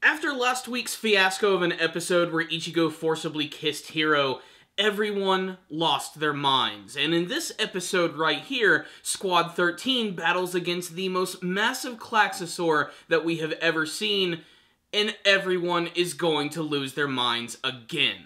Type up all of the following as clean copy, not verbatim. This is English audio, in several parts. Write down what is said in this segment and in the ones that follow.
After last week's fiasco of an episode where Ichigo forcibly kissed Hiro, everyone lost their minds. And in this episode right here, Squad 13 battles against the most massive Klaxosaur that we have ever seen, and everyone is going to lose their minds again.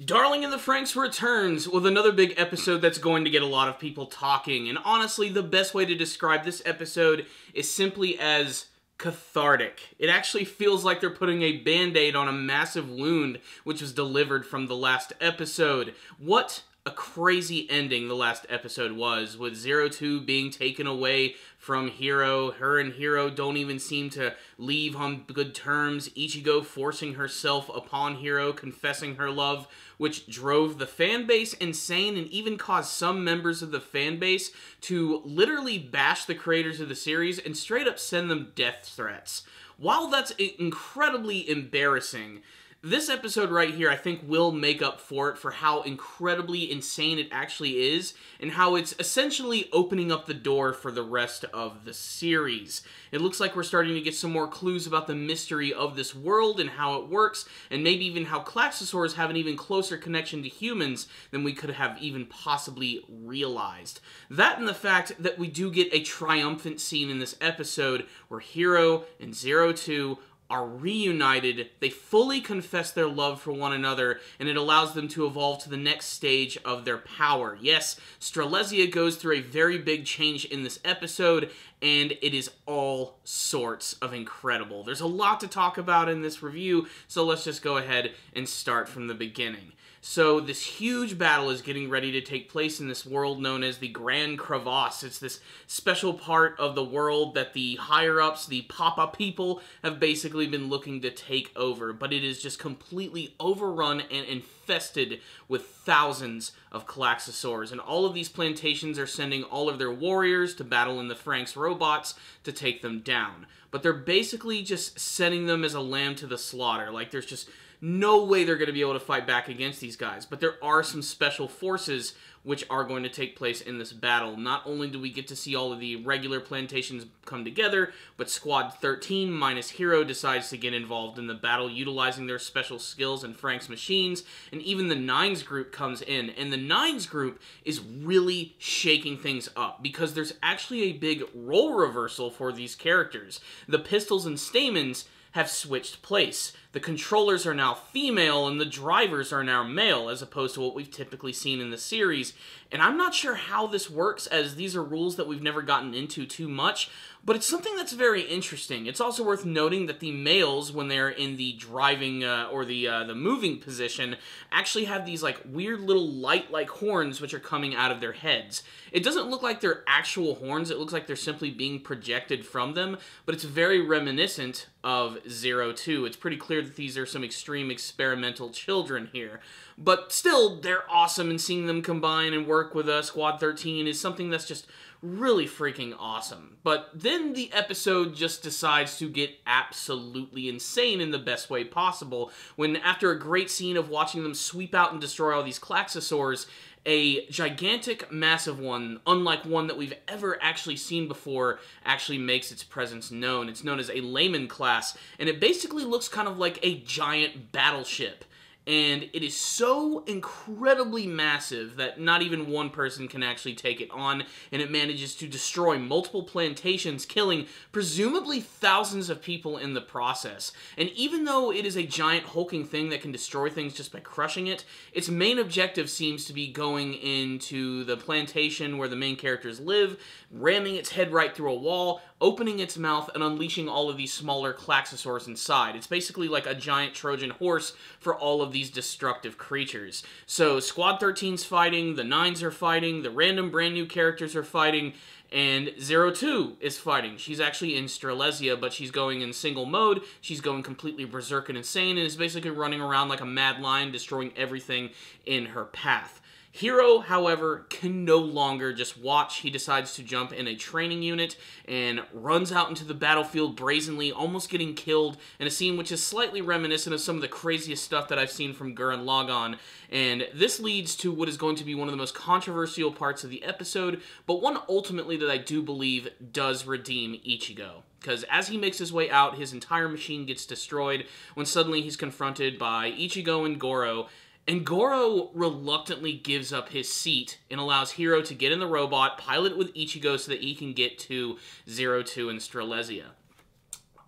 Darling in the Franxx returns with another big episode that's going to get a lot of people talking, and honestly, the best way to describe this episode is simply as cathartic. It actually feels like they're putting a band-aid on a massive wound which was delivered from the last episode. What a crazy ending the last episode was, with Zero Two being taken away from Hiro. Her and Hiro don't even seem to leave on good terms. Ichigo forcing herself upon Hiro, confessing her love, which drove the fanbase insane and even caused some members of the fanbase to literally bash the creators of the series and straight up send them death threats. While that's incredibly embarrassing, this episode right here, I think, will make up for it for how incredibly insane it actually is, and how it's essentially opening up the door for the rest of the series. It looks like we're starting to get some more clues about the mystery of this world and how it works, and maybe even how Klaxosaurs have an even closer connection to humans than we could have even possibly realized. That and the fact that we do get a triumphant scene in this episode where Hiro and Zero Two are reunited, they fully confess their love for one another, and it allows them to evolve to the next stage of their power. Yes, Strelezia goes through a very big change in this episode, and it is all sorts of incredible. There's a lot to talk about in this review, so let's just go ahead and start from the beginning. So this huge battle is getting ready to take place in this world known as the Grand Crevasse. It's this special part of the world that the higher-ups, the Papa people, have basically been looking to take over. But it is just completely overrun and infested with thousands of Klaxosaurs. And all of these plantations are sending all of their warriors to battle in the Franxx robots to take them down. But they're basically just sending them as a lamb to the slaughter. Like, there's just no way they're going to be able to fight back against these guys. But there are some special forces which are going to take place in this battle. Not only do we get to see all of the regular plantations come together, but Squad 13 minus Hiro decides to get involved in the battle, utilizing their special skills and Franxx machines, and even the Nines group comes in. And the Nines group is really shaking things up, because there's actually a big role reversal for these characters. The Pistols and Stamens have switched place. The controllers are now female and the drivers are now male, as opposed to what we've typically seen in the series. And I'm not sure how this works, as these are rules that we've never gotten into too much, but it's something that's very interesting. It's also worth noting that the males, when they're in the driving or the moving position, actually have these like weird little light-like horns which are coming out of their heads. It doesn't look like they're actual horns, it looks like they're simply being projected from them, but it's very reminiscent of Zero Two. It's pretty clear that these are some extreme experimental children here. But still, they're awesome, and seeing them combine and work with Squad 13 is something that's just really freaking awesome. But then the episode just decides to get absolutely insane in the best way possible, when after a great scene of watching them sweep out and destroy all these Klaxosaurs, a gigantic, massive one, unlike one that we've ever actually seen before, actually makes its presence known. It's known as a Layman class, and it basically looks kind of like a giant battleship. And it is so incredibly massive that not even one person can actually take it on, and it manages to destroy multiple plantations, killing presumably thousands of people in the process. And even though it is a giant hulking thing that can destroy things just by crushing it, its main objective seems to be going into the plantation where the main characters live, ramming its head right through a wall, opening its mouth, and unleashing all of these smaller Klaxosaurs inside. It's basically like a giant Trojan horse for all of these destructive creatures. So Squad 13's fighting, the Nines are fighting, the random brand new characters are fighting, and Zero Two is fighting. She's actually in Strelezia, but she's going in single mode. She's going completely berserk and insane, and is basically running around like a mad lion, destroying everything in her path. Hiro, however, can no longer just watch. He decides to jump in a training unit and runs out into the battlefield brazenly, almost getting killed in a scene which is slightly reminiscent of some of the craziest stuff that I've seen from Gurren Lagann. And this leads to what is going to be one of the most controversial parts of the episode, but one ultimately that I do believe does redeem Ichigo. Because as he makes his way out, his entire machine gets destroyed when suddenly he's confronted by Ichigo and Goro. And Goro reluctantly gives up his seat and allows Hiro to get in the robot, pilot it with Ichigo so that he can get to Zero Two and Strelezia.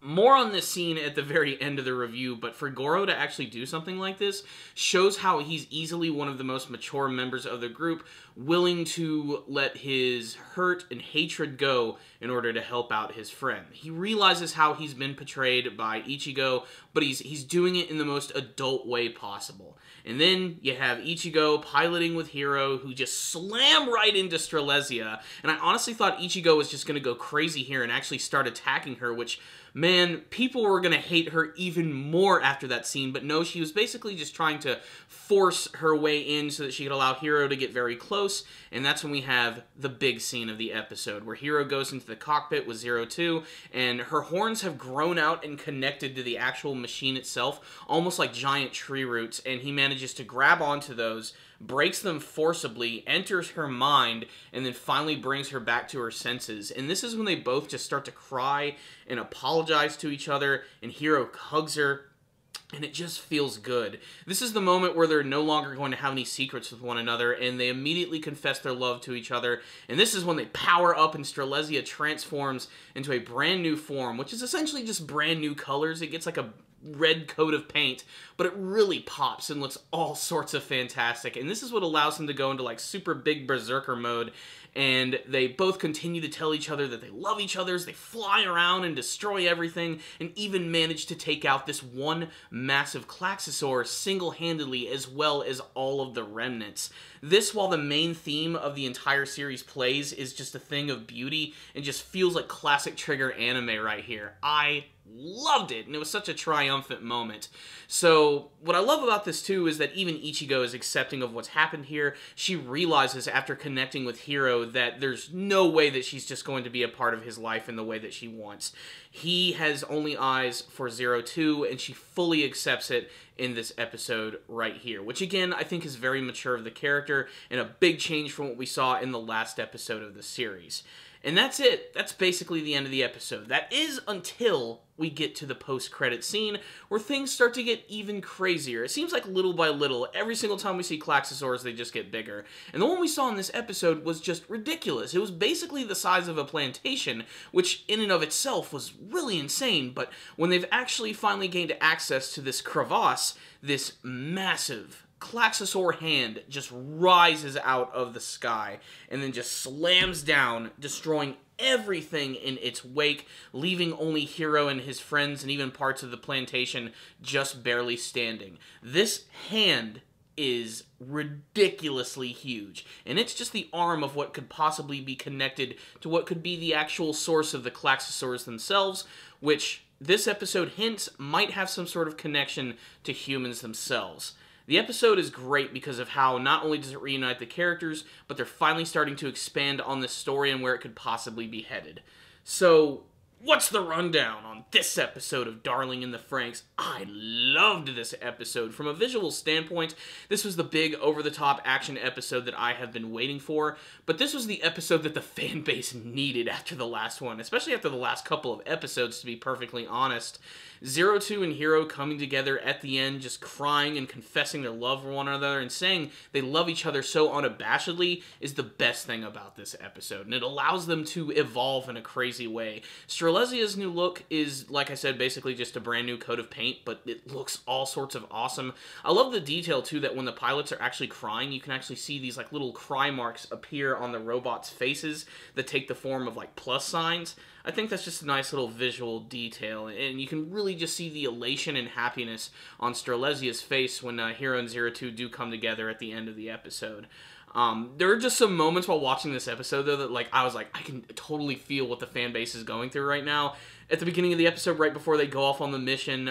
More on this scene at the very end of the review, but for Goro to actually do something like this shows how he's easily one of the most mature members of the group, willing to let his hurt and hatred go in order to help out his friend. He realizes how he's been portrayed by Ichigo, but he's doing it in the most adult way possible. And then you have Ichigo piloting with Hiro, who just slam right into Strelezia, and I honestly thought Ichigo was just going to go crazy here and actually start attacking her, which, man, people were going to hate her even more after that scene, but no, she was basically just trying to force her way in so that she could allow Hiro to get very close, and that's when we have the big scene of the episode, where Hiro goes into the cockpit with Zero Two, and her horns have grown out and connected to the actual machine itself, almost like giant tree roots, and he manages to grab onto those, breaks them forcibly, enters her mind, and then finally brings her back to her senses. And this is when they both just start to cry and apologize to each other, and Hiro hugs her, and it just feels good. This is the moment where they're no longer going to have any secrets with one another, and they immediately confess their love to each other, and this is when they power up and Strelezia transforms into a brand new form, which is essentially just brand new colors. It gets like a red coat of paint, but it really pops and looks all sorts of fantastic, and this is what allows him to go into like super big berserker mode, and they both continue to tell each other that they love each other as they fly around and destroy everything, and even manage to take out this one massive Klaxosaur single-handedly, as well as all of the remnants. This, while the main theme of the entire series plays, is just a thing of beauty, and just feels like classic Trigger anime right here. I loved it, and it was such a triumphant moment. So, what I love about this too is that even Ichigo is accepting of what's happened here. She realizes after connecting with Hiro that there's no way that she's just going to be a part of his life in the way that she wants. He has only eyes for Zero Two, and she fully accepts it in this episode right here, which again, I think is very mature of the character, and a big change from what we saw in the last episode of the series. And that's it. That's basically the end of the episode. That is until we get to the post-credit scene, where things start to get even crazier. It seems like little by little, every single time we see Klaxosaurs, they just get bigger. And the one we saw in this episode was just ridiculous. It was basically the size of a plantation, which in and of itself was really insane, but when they've actually finally gained access to this crevasse, this massive Klaxosaur hand just rises out of the sky and then just slams down, destroying everything in its wake, leaving only Hiro and his friends and even parts of the plantation just barely standing. This hand is ridiculously huge, and it's just the arm of what could possibly be connected to what could be the actual source of the Klaxosaurs themselves, which this episode hints might have some sort of connection to humans themselves. The episode is great because of how not only does it reunite the characters, but they're finally starting to expand on this story and where it could possibly be headed. So, what's the rundown on this episode of Darling in the Franxx? I loved this episode. From a visual standpoint, this was the big, over-the-top action episode that I have been waiting for, but this was the episode that the fan base needed after the last one, especially after the last couple of episodes, to be perfectly honest. Zero Two and Hiro coming together at the end, just crying and confessing their love for one another and saying they love each other so unabashedly is the best thing about this episode, and it allows them to evolve in a crazy way. Strelezia's new look is, like I said, basically just a brand new coat of paint, but it looks all sorts of awesome. I love the detail, too, that when the pilots are actually crying, you can actually see these like little cry marks appear on the robots' faces that take the form of like plus signs. I think that's just a nice little visual detail, and you can really just see the elation and happiness on Strelezia's face when Hiro and Zero Two do come together at the end of the episode. There are just some moments while watching this episode, though, that I was like, I can totally feel what the fan base is going through right now. At the beginning of the episode, right before they go off on the mission,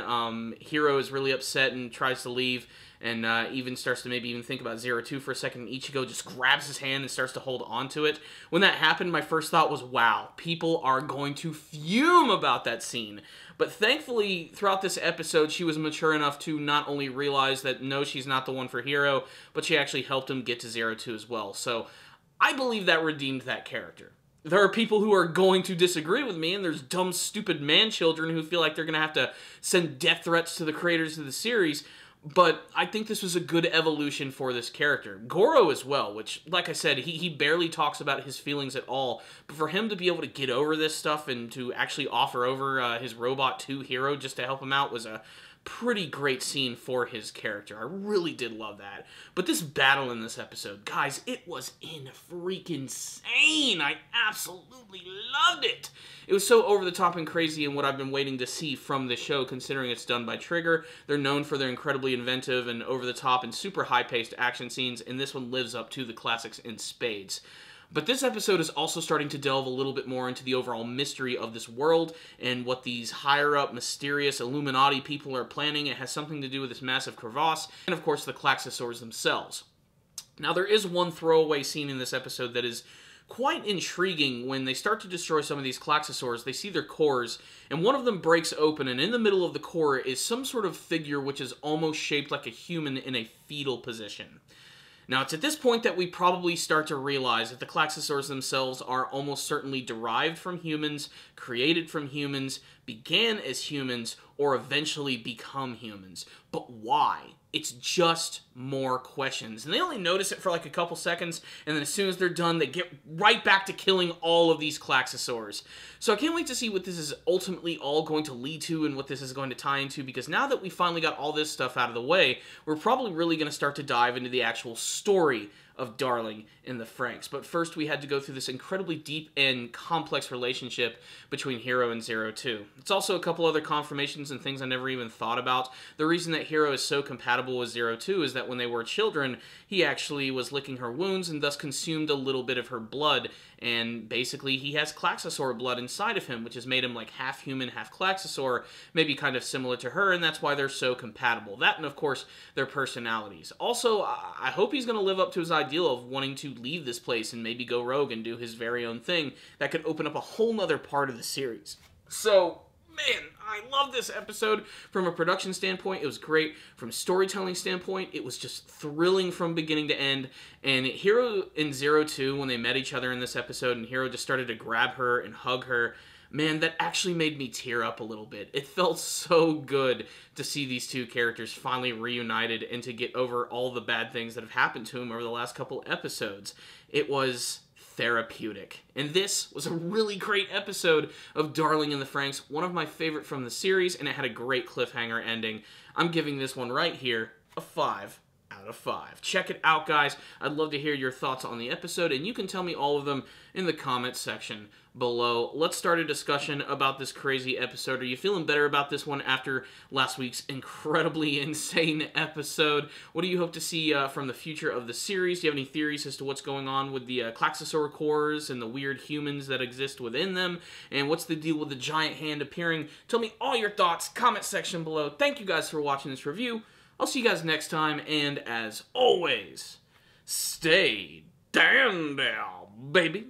Hiro is really upset and tries to leave, and even starts to maybe even think about Zero Two for a second. Ichigo just grabs his hand and starts to hold onto it. When that happened, my first thought was, wow, people are going to fume about that scene. But thankfully, throughout this episode, she was mature enough to not only realize that, no, she's not the one for Hiro, but she actually helped him get to Zero Two as well. So I believe that redeemed that character. There are people who are going to disagree with me, and there's dumb, stupid man-children who feel like they're going to have to send death threats to the creators of the series, but I think this was a good evolution for this character. Goro as well, which, like I said, he barely talks about his feelings at all, but for him to be able to get over this stuff and to actually offer over his robot to Hiro just to help him out was a pretty great scene for his character. I really did love that. But this battle in this episode, guys, it was freaking insane. I absolutely loved it. It was so over the top and crazy and what I've been waiting to see from the show, considering it's done by Trigger. They're known for their incredibly inventive and over the top and super high-paced action scenes, and this one lives up to the classics in spades. But this episode is also starting to delve a little bit more into the overall mystery of this world and what these higher-up, mysterious Illuminati people are planning. It has something to do with this massive crevasse, and of course the Klaxosaurs themselves. Now there is one throwaway scene in this episode that is quite intriguing. When they start to destroy some of these Klaxosaurs, they see their cores, and one of them breaks open, and in the middle of the core is some sort of figure which is almost shaped like a human in a fetal position. Now, it's at this point that we probably start to realize that the Klaxosaurs themselves are almost certainly derived from humans, created from humans, began as humans, or eventually become humans. But why? It's just more questions. And they only notice it for like a couple seconds, and then as soon as they're done, they get right back to killing all of these Klaxosaurs. So I can't wait to see what this is ultimately all going to lead to and what this is going to tie into, because now that we finally got all this stuff out of the way, we're probably really going to start to dive into the actual story of Darling in the Franxx. But first, we had to go through this incredibly deep and complex relationship between Hiro and Zero Two. It's also a couple other confirmations and things I never even thought about. The reason that Hiro is so compatible with Zero Two is that when they were children, he actually was licking her wounds and thus consumed a little bit of her blood, and basically he has Klaxosaur blood inside of him, which has made him like half human, half Klaxosaur, maybe kind of similar to her, and that's why they're so compatible. That and, of course, their personalities. Also, I hope he's going to live up to his ideal of wanting to leave this place and maybe go rogue and do his very own thing. That could open up a whole nother part of the series. So, man, I love this episode. From a production standpoint, it was great. From a storytelling standpoint, it was just thrilling from beginning to end. And Hiro and Zero Two, when they met each other in this episode, and Hiro just started to grab her and hug her, man, that actually made me tear up a little bit. It felt so good to see these two characters finally reunited and to get over all the bad things that have happened to them over the last couple episodes. It was therapeutic. And this was a really great episode of Darling in the Franxx, one of my favorite from the series, and it had a great cliffhanger ending. I'm giving this one right here a 5 out of 5. Check it out, guys. I'd love to hear your thoughts on the episode, and you can tell me all of them in the comments section below. Let's start a discussion about this crazy episode. Are you feeling better about this one after last week's incredibly insane episode? What do you hope to see from the future of the series? Do you have any theories as to what's going on with the Klaxosaur cores and the weird humans that exist within them? And what's the deal with the giant hand appearing? Tell me all your thoughts, comment section below. Thank you guys for watching this review. I'll see you guys next time, and as always, stay damn down, baby.